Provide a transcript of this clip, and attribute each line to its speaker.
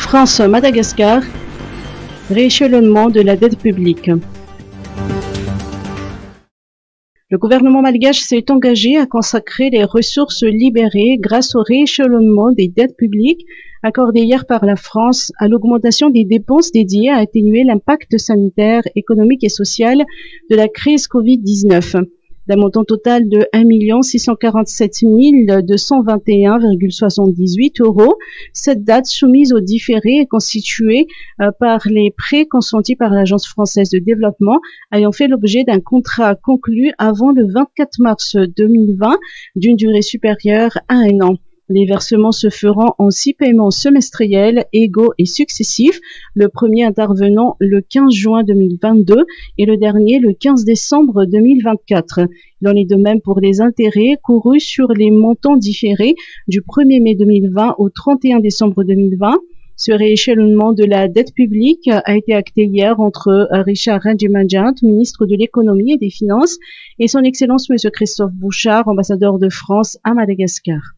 Speaker 1: France-Madagascar, rééchelonnement de la dette publique. Le gouvernement malgache s'est engagé à consacrer les ressources libérées grâce au rééchelonnement des dettes publiques accordé hier par la France à l'augmentation des dépenses dédiées à atténuer l'impact sanitaire, économique et social de la crise Covid-19. D'un montant total de 1 647 221,78 €. Cette date soumise au différé est constituée par les prêts consentis par l'Agence française de développement ayant fait l'objet d'un contrat conclu avant le 24 mars 2020 d'une durée supérieure à 1 an. Les versements se feront en 6 paiements semestriels, égaux et successifs, le premier intervenant le 15 juin 2022 et le dernier le 15 décembre 2024. Il en est de même pour les intérêts courus sur les montants différés du 1er mai 2020 au 31 décembre 2020. Ce rééchelonnement de la dette publique a été acté hier entre Richard Ranjimajant, ministre de l'économie et des finances, et son Excellence M. Christophe Bouchard, ambassadeur de France à Madagascar.